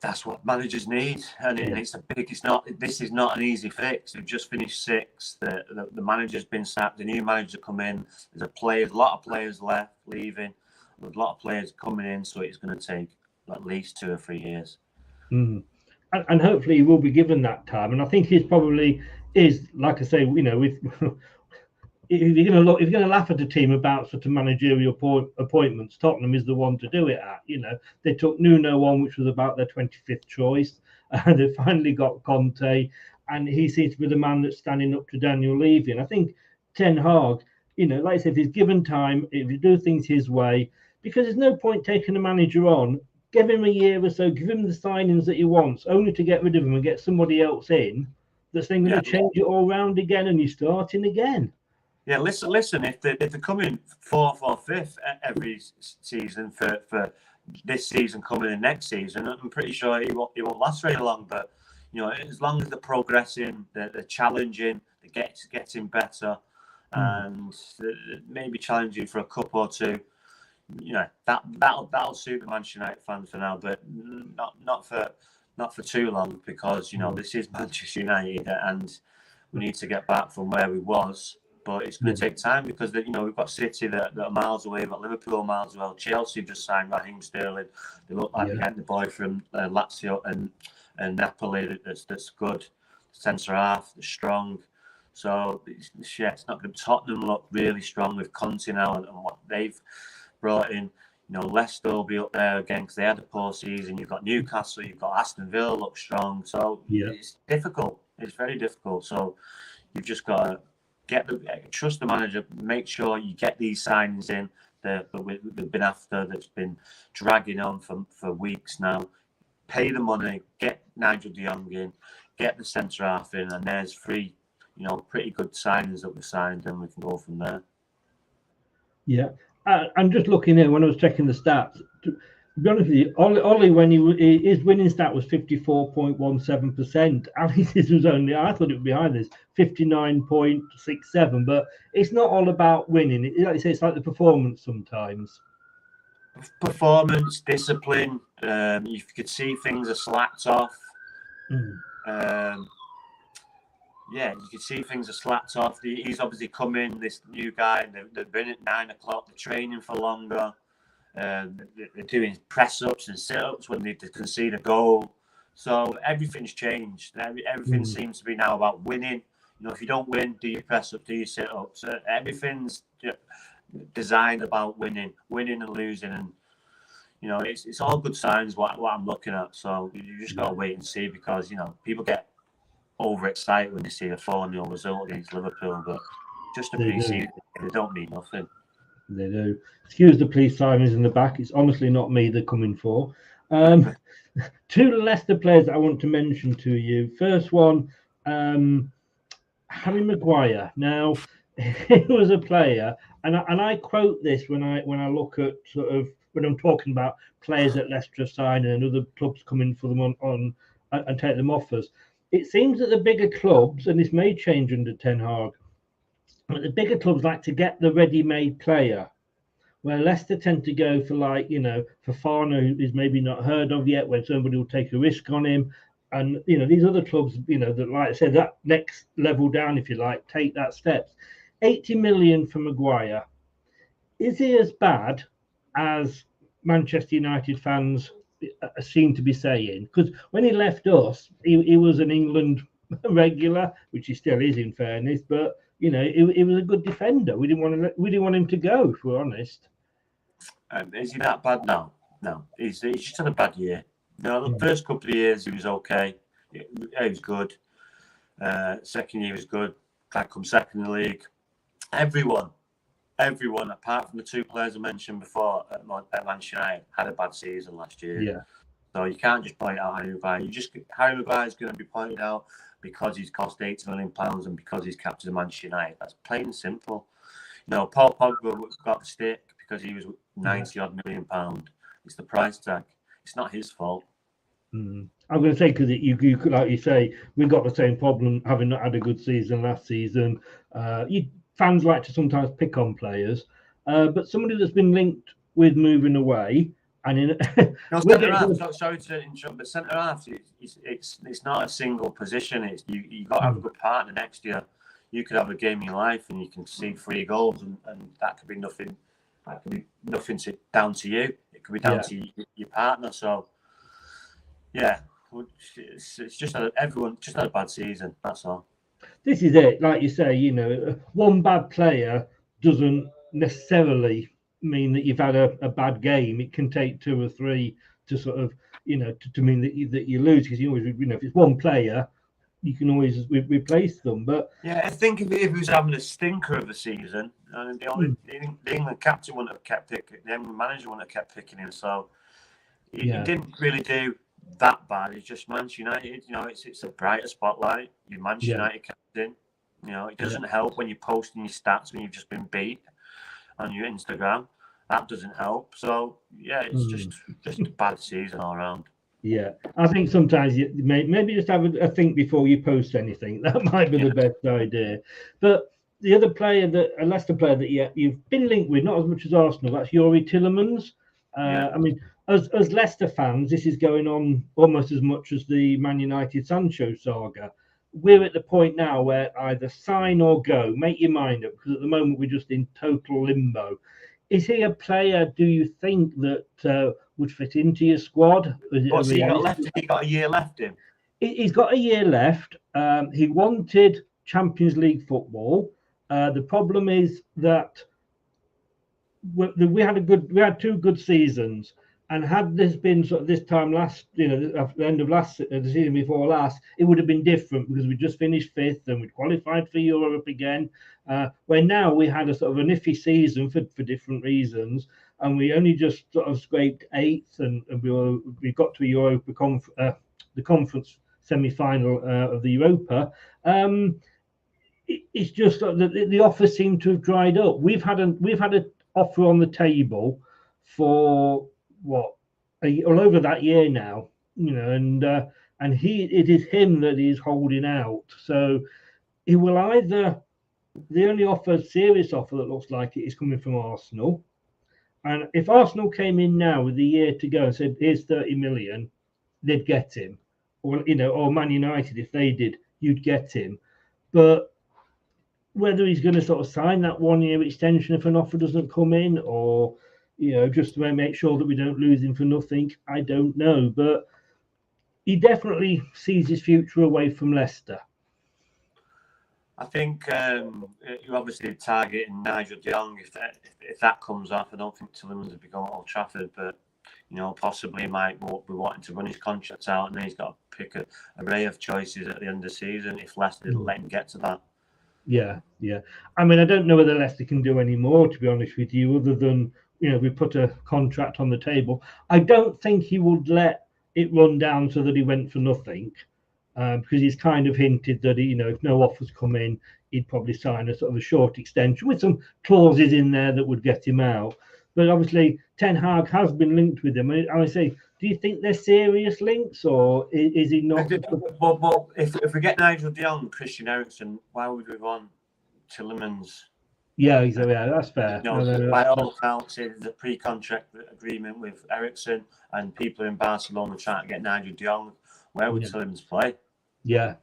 that's what managers need, and it's a big. It's not. This is not an easy fix. We've just finished sixth. The manager's been sacked. The new manager come in. There's a lot of players left, leaving. There's a lot of players coming in, so it's going to take at least 2 or 3 years.
And hopefully he will be given that time. And I think he's probably is, like I say, with. If you're going to laugh at a team about sort of managerial appointments, Tottenham is the one to do it at. They took Nuno on, which was about their 25th choice, and they finally got Conte, and he seems to be the man that's standing up to Daniel Levy. And I think Ten Hag, like I said, if he's given time, if you do things his way, because there's no point taking a manager on, give him a year or so, give him the signings that he wants, only to get rid of him and get somebody else in that's then going to change it all round again, and you're starting again.
Yeah, listen. If they're coming 4th or 5th every season for this season coming in next season, I'm pretty sure he won't last very long. But as long as they're progressing, they're challenging, they're getting better, and maybe challenging for a cup or two. That'll suit the Manchester United fans for now, but not for too long, because this is Manchester United, and we need to get back from where we was. But it's going to take time, because we've got City that are miles away, we've got Liverpool miles away. Chelsea just signed Raheem Sterling. They look like they're getting the boy from Lazio and Napoli that's good. Centre half, they're strong. So it's not going to. Tottenham look really strong with Conte now and what they've brought in. Leicester will be up there again because they had a poor season. You've got Newcastle, you've got Aston Villa look strong. So it's difficult. It's very difficult. So you've just got to trust the manager, make sure you get these signings in that we've been after, that's been dragging on for weeks now. Pay the money, get Nigel de Jong in, get the centre half in, and there's 3 pretty good signings that we've signed, and we can go from there. Yeah.
I'm just looking here when I was checking the stats. To be honest with you, Ollie, when his winning stat was 54.17%. Alice's was only, I thought it would be higher than this, 59.67. But it's not all about winning. Like you say, it's like the performance sometimes.
Performance, discipline. You could see things are slacked off. You could see things are slacked off. He's obviously come in, this new guy. They've been at 9 o'clock. They're training for longer. They're doing press-ups and sit-ups when they concede a goal. So everything's changed. Everything seems to be now about winning. If you don't win, do you press-up, do you sit-ups? So everything's designed about winning and losing. And, it's all good signs what I'm looking at. So you just got to wait and see, because, people get overexcited when they see a 4-0 result against Liverpool. But just a pre-season, they don't mean nothing.
They do. Excuse the police sirens in the back. It's honestly not me they're coming for. 2 Leicester players that I want to mention to you. First one, Harry Maguire. Now, he was a player, and I quote this when I look at sort of when I'm talking about players that Leicester sign and other clubs coming for them on and take them offers. It seems that the bigger clubs, and this may change under Ten Hag, but the bigger clubs like to get the ready-made player, where Leicester tend to go for for Farner, who is maybe not heard of yet, when somebody will take a risk on him. And, these other clubs, that, like I said, that next level down, if you like, take that steps. 80 million for Maguire. Is he as bad as Manchester United fans seem to be saying? Because when he left us, he was an England regular, which he still is in fairness, but he was a good defender. We didn't want him to go, if we're honest.
Is he that bad now? No, he's just had a bad year. The first couple of years he was okay. He was good. Second year was good. Can't come second in the league. Everyone, apart from the 2 players I mentioned before at Manchester United, had a bad season last year. Yeah. So you can't just point out Harry Maguire. Harry Maguire is going to be pointed out because he's cost £80 million and because he's captain of Manchester United. That's plain and simple. Paul Pogba got the stick because he was £90 million. It's the price tag. It's not his fault.
I'm going to say, because you could, like you say, we got the same problem having not had a good season last season. Fans like to sometimes pick on players, but somebody that's been linked with moving away, And in
No, centre half. Sorry to interrupt, but centre half, it's not a single position. It's you got to have a good partner next year. You could have a game in your life and you can see 3 goals, and that could be nothing. That could be nothing down to you. It could be down to your partner. So, yeah, it's just everyone just had a bad season. That's all.
This is it. Like you say, you know, one bad player doesn't necessarily mean that you've had a bad game. It can take 2 or 3 to sort of, you know, to mean that you lose, because you always, you know, if it's one player, you can always replace them. But
yeah, I think if he was having a stinker of a season, and the England captain wouldn't have kept picking, the England manager wouldn't have kept picking him. So he didn't really do that bad. It's just Manchester United. You know, it's a brighter spotlight. You're Manchester United captain. You know, it doesn't help when you're posting your stats when you've just been beat on your Instagram. That doesn't help. So yeah, it's just a bad season all around.
Yeah, I think sometimes you maybe just have a think before you post anything. That might be the best idea. But the other player, a Leicester player that you've been linked with, not as much as Arsenal, that's Youri Tielemans. I mean, as Leicester fans, this is going on almost as much as the Man United Sancho saga. We're at the point now where either sign or go. Make your mind up, because at the moment we're just in total limbo. Is he a player, do you think, that would fit into your squad?
What's he got left? He got a year left in.
He's got a year left. He wanted Champions League football. The problem is that we had 2 good seasons, and had this been sort of this time last, you know, at the end of the season before last, it would have been different, because we just finished 5th and we qualified for Europe again. Where now we had a sort of an iffy season for different reasons, and we only just sort of scraped 8th, and we got to Europa the conference semi-final of the Europa. It's just that the offers seem to have dried up. We've had an offer on the table for all over that year now, you know, and it is him that is holding out. So he will either, the only serious offer that looks like it is coming from Arsenal. And if Arsenal came in now with a year to go and said, here's 30 million, they'd get him. Or, you know, or Man United, if they did, you'd get him. But whether he's going to sort of sign that 1-year extension if an offer doesn't come in, or, you know, just to make sure that we don't lose him for nothing, I don't know. But he definitely sees his future away from Leicester.
I think you're obviously targeting Nigel de Jong. If that comes off, I don't think Tielemans would be going to Old Trafford, but, you know, possibly he might be wanting to run his contract out, and then he's got to pick an array of choices at the end of the season if Leicester didn't let him get to that.
Yeah. I mean, I don't know whether Leicester can do any more, to be honest with you, other than, you know, we put a contract on the table. I don't think he would let it run down so that he went for nothing, because he's kind of hinted that, you know, if no offers come in, he'd probably sign a sort of a short extension with some clauses in there that would get him out. But obviously, Ten Hag has been linked with him. I say, do you think they're serious links, or is he not?
Well, if we get Nigel de Jong, Christian Eriksen, why would we want Tielemans?
Yeah, that's fair.
You know, by all accounts, there's a pre-contract agreement with Eriksen, and people in Barcelona trying to get Nigel de Jong. Where would Tielemans play? Yeah.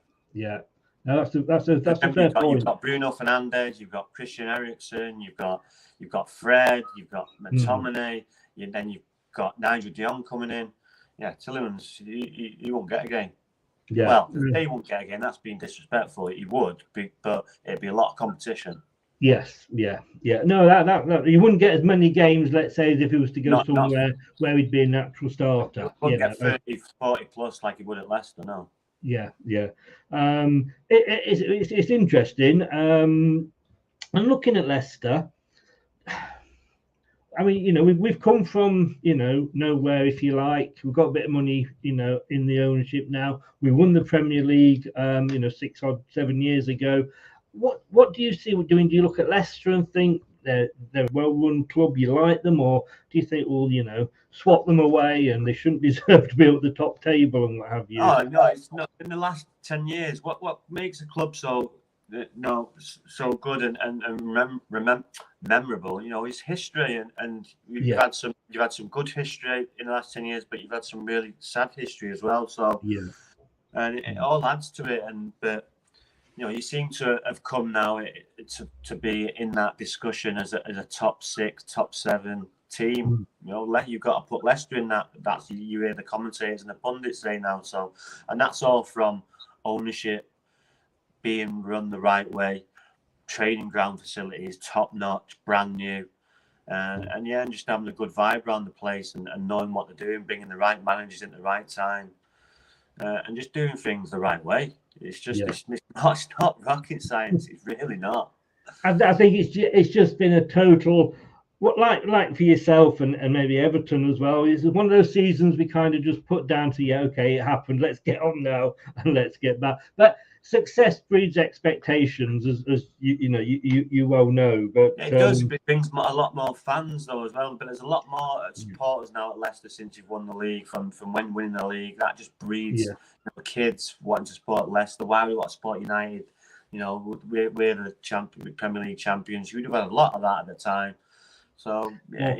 No, that's a fair point.
You've got Bruno Fernandes, you've got Christian Eriksen, you've got Fred, you've got McTominay, then you've got Nigel de Jong coming in. Yeah, Tielemans, he won't get a game. Yeah. Well, he won't get a game. That's being disrespectful. He would, but it'd be a lot of competition.
Yes, yeah. No, that he wouldn't get as many games, let's say, as if he was to go somewhere where he'd be a natural starter.
He wouldn't get 30, 40 plus like he would at Leicester, no.
Yeah. It's interesting. And looking at Leicester, I mean, you know, we've come from, you know, nowhere, if you like. We've got a bit of money, you know, in the ownership now. We won the Premier League, 7 years ago. What do you see we're doing? Do you look at Leicester and think they're a well-run club, you like them, or do you think, well, you know, swap them away and they shouldn't deserve to be at the top table and what have you?
Oh no, it's not. In the last 10 years, what makes a club so No, so good and memorable. You know, his history and you've had some good history in the last 10 years, but you've had some really sad history as well. So and it all adds to it. But you know, you seem to have come now to be in that discussion as a top 6, top 7 team. You know, you've got to put Leicester in that. That's you hear the commentators and the pundits say now. So, and that's all from ownership, being run the right way, training ground facilities top notch, brand new, and just having a good vibe around the place and knowing what they're doing, bringing the right managers in at the right time, and just doing things the right way. It's just it's not rocket science. It's really not.
I think it's just been a total. What like for yourself and maybe Everton as well, is one of those seasons we kind of just put down to okay, it happened, let's get on now and let's get back. But success breeds expectations, as you well know. But
it does. It brings a lot more fans though as well. But there's a lot more supporters now at Leicester since you've won the league. From when winning the league, that just breeds kids wanting to support Leicester. Why we want to support United? You know, we're the Premier League champions. You'd have had a lot of that at the time. So I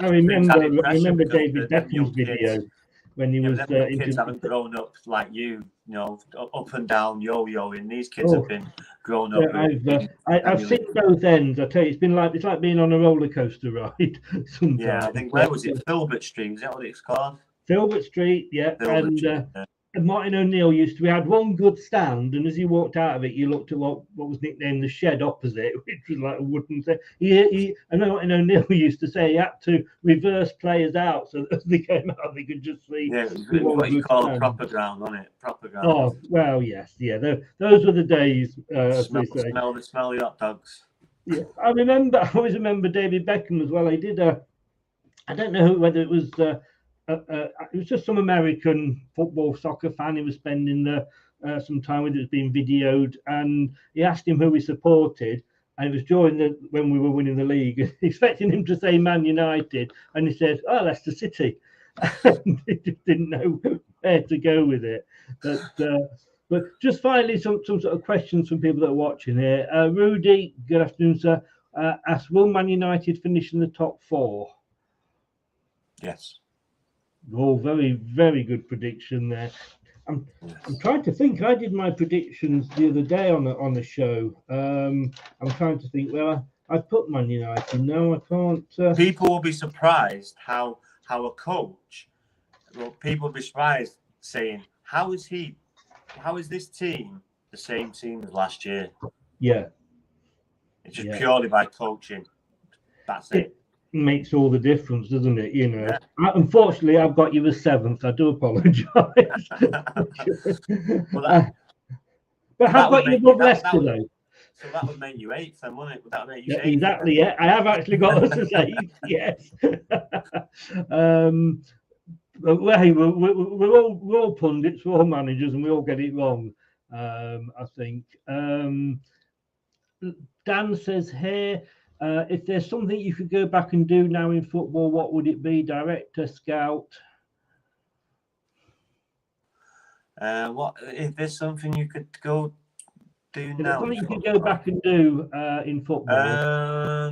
remember David Beckham's video when he was
kids haven't grown up like you know, up and down yo-yoing. These kids have been grown up.
I've seen both ends. I tell you, it's like being on a roller coaster ride. Sometimes.
Yeah, I think where was it? Filbert Street. Is that what it's called?
Filbert Street. Yeah, and Martin O'Neill we had one good stand, and as you walked out of it, you looked at what was nicknamed the shed opposite, which was like a wooden set. I know Martin O'Neill used to say he had to reverse players out so that as they came out, they could just see.
Yeah, it was what you call a proper ground, wasn't it? Proper ground.
Oh, well, yes, yeah. Those were the days.
Smell the hot dogs.
Yeah, I always remember David Beckham as well. He did I don't know whether it was. It was just some American soccer fan. He was spending some time with it. It was being videoed, and he asked him who he supported, and it was during when we were winning the league, expecting him to say Man United, and he said, "Oh, Leicester City." And he just didn't know where to go with it. But just finally, some sort of questions from people that are watching here. Rudy, good afternoon, sir. Asked, will Man United finish in the top 4?
Yes.
Oh, very, very good prediction there. I'm trying to think. I did my predictions the other day on the show. I'm trying to think. Well, I put Man United. No, I can't.
People will be surprised how a coach. Well, people will be surprised saying, "How is this team the same team as last year?"
Yeah,
it's just purely by coaching. That's it.
Makes all the difference, doesn't it? You know. Unfortunately, I've got you as 7th. I do apologise. But how about you above Leicester though?
So that would make you 8th, then, wouldn't it? Would that make you 8th?
Exactly. Yeah, I have actually got us as 8th. Yes. But hey, we're all pundits, we're all managers, and we all get it wrong. I think. Dan says here. If there's something you could go back and do now in football, what would it be? Director, scout?
What if there's something you could go do now?
Something you could go back and do in football.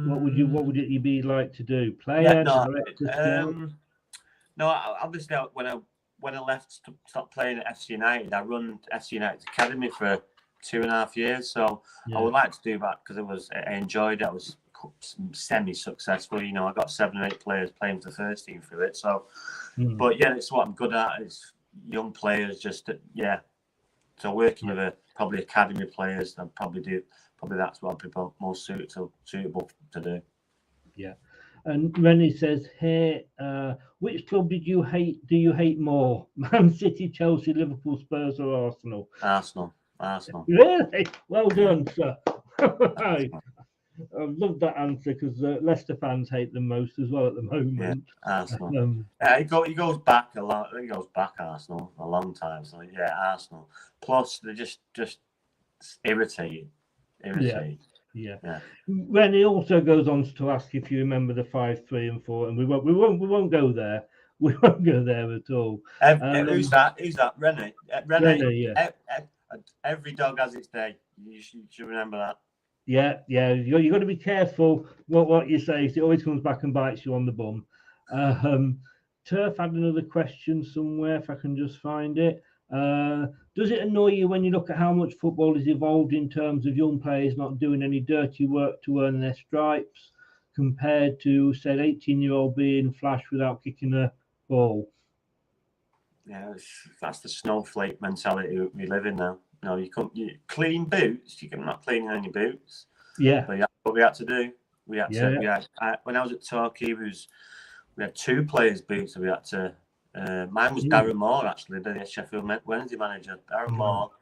What would it be like to do? Player, director, scout?
No, obviously when I left to stop playing at FC United, I run FC United's academy for 2.5 years, so I would like to do that because I enjoyed it. I was semi-successful, you know. I got 7 or 8 players playing for the first team through it. So, but it's what I'm good at. It's young players, So working with probably academy players, I'd probably that's what people most suitable to do. Yeah.
And Rennie says here, which club do you hate more? Man City, Chelsea, Liverpool, Spurs, or Arsenal?
Arsenal.
Really? Well done, sir. I love that answer because Leicester fans hate them most as well at the moment.
Yeah, Arsenal. He goes back a lot. He goes back Arsenal a long time. So Arsenal. Plus they're just irritating.
Yeah. When he also goes on to ask if you remember the 5, 3, and 4, and we won't go there. We won't go there at all.
Who's that? Who's that? Rennie.
Rennie, yeah.
every dog has its day. You should remember that.
Yeah. You got to be careful what you say. It always comes back and bites you on the bum. Turf had another question somewhere, if I can just find it. Does it annoy you when you look at how much football has evolved in terms of young players not doing any dirty work to earn their stripes, compared to, say, an 18-year-old being flashed without kicking a ball?
Yeah, that's the snowflake mentality we live in now. No, you clean boots. You're not cleaning any boots.
Yeah.
But what we had to do, when I was at Torquay, we had 2 players' boots that we had to. Mine was Darren Moore, actually, the Sheffield Wednesday manager. Darren Moore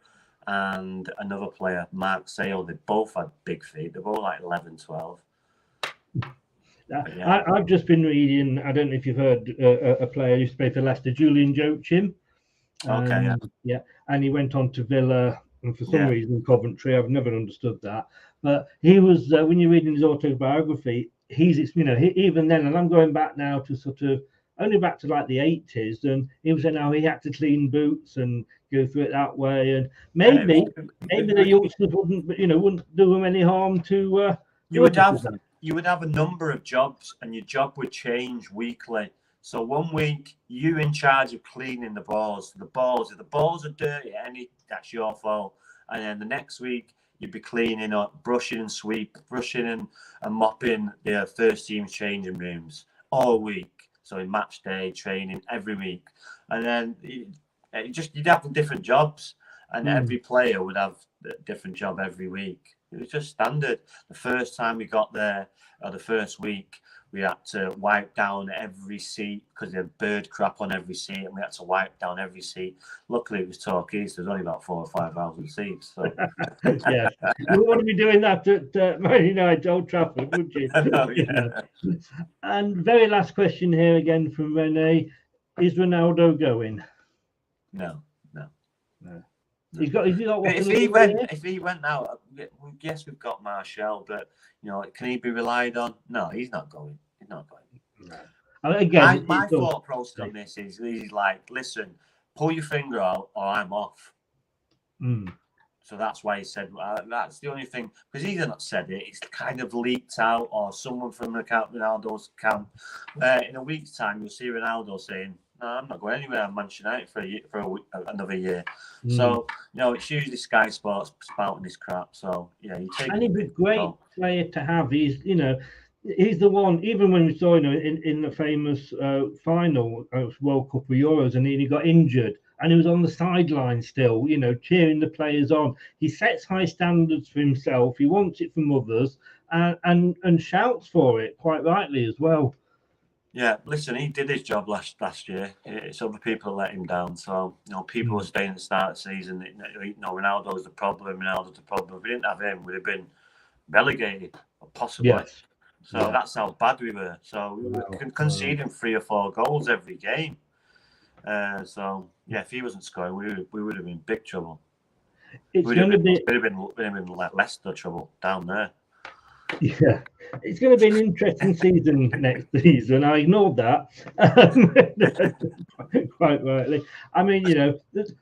and another player, Mark Sale. They both had big feet. They were all like 11, 12.
I've just been reading, I don't know if you've heard, a player who used to play for Leicester, Julian Joachim.
Okay,
yeah. And he went on to Villa, and for some reason Coventry. I've never understood that. But he was, when you're reading his autobiography, he's, even then, and I'm going back now to sort of, only back to like the 80s, and he was saying how he had to clean boots and go through it that way. And maybe the youngsters wouldn't do them any harm to...
You would have a number of jobs, and your job would change weekly. So one week you in charge of cleaning the balls. If the balls are dirty, that's your fault. And then the next week you'd be cleaning up, brushing and mopping the first team changing rooms all week. So in match day training every week, and then you'd have different jobs, and every player would have a different job every week. It was just standard. The first time we got there, or the first week, we had to wipe down every seat because they had bird crap on every seat, and we had to wipe down every seat. Luckily, it was Torquay, so there's only about 4,000 or 5,000 seats. So.
Yeah, you wouldn't be doing that at Man United Old Trafford, would you? And very last question here again from Rene: is Ronaldo going?
No.
He's got what?
If he went out, yes, we've got Martial, but can he be relied on? No, he's not going. No.
Again,
my thought process on this is he's like, listen, pull your finger out, or I'm off. So that's why he said that's the only thing, because he's not said it. It's kind of leaked out, or someone from Ronaldo's account. In a week's time, you'll see Ronaldo saying, "No, I'm not going anywhere. I'm Manchester United for another year." So it's usually Sky Sports spouting this crap. So you take.
And he's a great player to have. He's he's the one. Even when we saw in the famous final of World Cup or Euros, and he got injured, and he was on the sideline still, cheering the players on. He sets high standards for himself. He wants it from others, and shouts for it quite rightly as well.
Yeah, listen, he did his job last year. It's other people let him down. So, people were saying at the start of the season, Ronaldo's the problem, Ronaldo's the problem. If we didn't have him, we'd have been relegated, possibly. Yes. So that's how bad we were. So we were conceding 3 or 4 goals every game. If he wasn't scoring, we would have been in big trouble. We'd have been like Leicester trouble down there.
Yeah, it's going to be an interesting season next season. I ignored that quite rightly. I mean, there's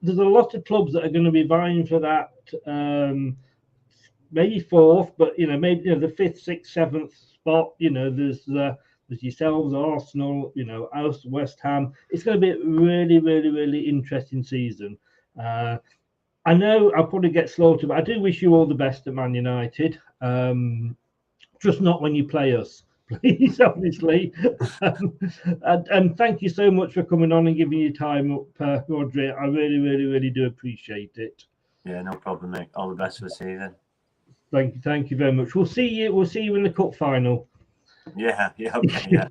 a lot of clubs that are going to be vying for that. Maybe 4th, but maybe the 5th, 6th, 7th spot. There's yourselves, Arsenal. Us, West Ham. It's going to be a really, really, really interesting season. I know I'll probably get slaughtered, but I do wish you all the best at Man United. Just not when you play us, please, obviously. And thank you so much for coming on and giving your time up, Rhodri. I really, really, really do appreciate it.
Yeah, no problem, mate. All the best for the season.
Thank you very much. We'll see you in the cup final.
Yeah, okay,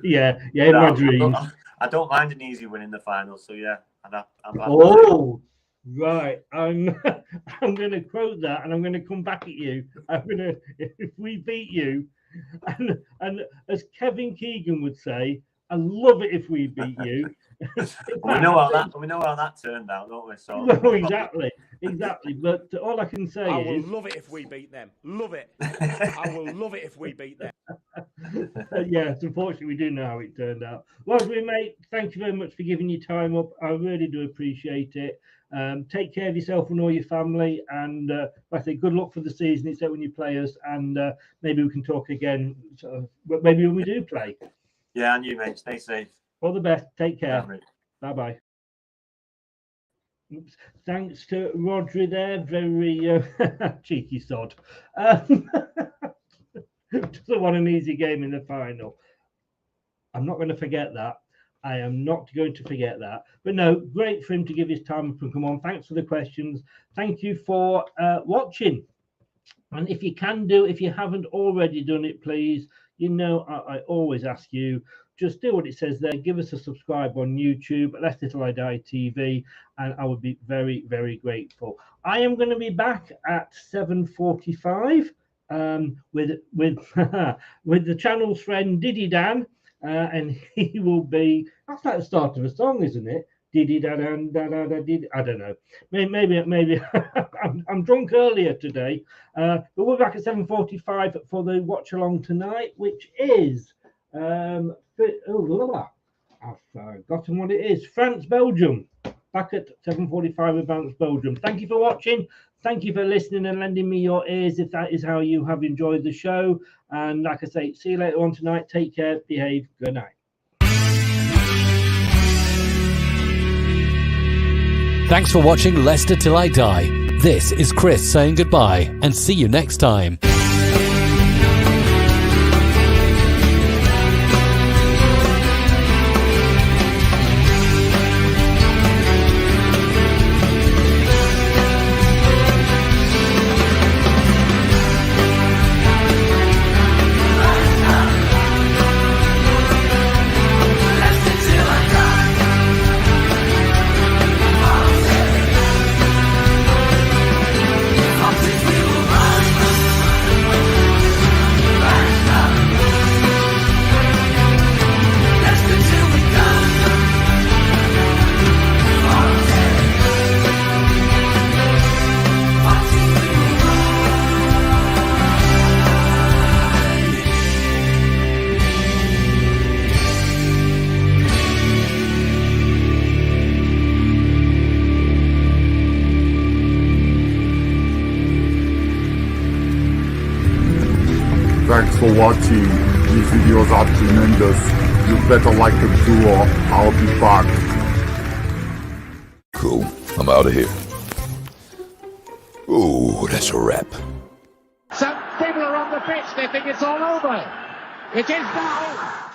yeah. In my dreams.
I don't mind an easy win in the final, so yeah.
Right, I'm going to quote that, and I'm going to come back at you. If we beat you, and as Kevin Keegan would say, I love it if we beat you.
we know how that turned out, don't we? So
exactly. But all I can say is,
I will love it if we beat them. Love it. I will love it if we beat them.
Yes, unfortunately, we do know how it turned out. Well, mate, thank you very much for giving your time up. I really do appreciate it. Take care of yourself and all your family, and like I say, good luck for the season, except when you play us, and maybe we can talk again, maybe when we do play.
Yeah, and you, mate. Stay safe.
All the best. Take care.
Yeah,
Bye-bye. Oops. Thanks to Rhodri there. Very cheeky sod. Doesn't want an easy game in the final. I'm not going to forget that. I am not going to forget that. But no, great for him to give his time up and come on. Thanks for the questions. Thank you for watching. And if you if you haven't already done it, please, you know, I always ask you, just do what it says there. Give us a subscribe on YouTube, LTIDtv, and I would be very, very grateful. I am going to be back at 7:45 with with the channel's friend Diddy Dan, and he will be. That's like the start of a song, isn't it? Diddy da da da da da. I don't know. Maybe I'm drunk earlier today, but we're back at 7:45 for the watch along tonight, which is. I've forgotten what it is. France, Belgium. Back at 7:45 with France, Belgium. Thank you for watching. Thank you for listening and lending me your ears if that is how you have enjoyed the show. And like I say, see you later on tonight. Take care. Behave. Good night.
Thanks for watching Leicester Till I Die. This is Chris saying goodbye and see you next time.
Thanks for watching. These videos are tremendous. You better like them too, or I'll be back.
Cool. I'm out of here. Ooh, that's a wrap.
Some people are on the pitch. They think it's all over. It is now.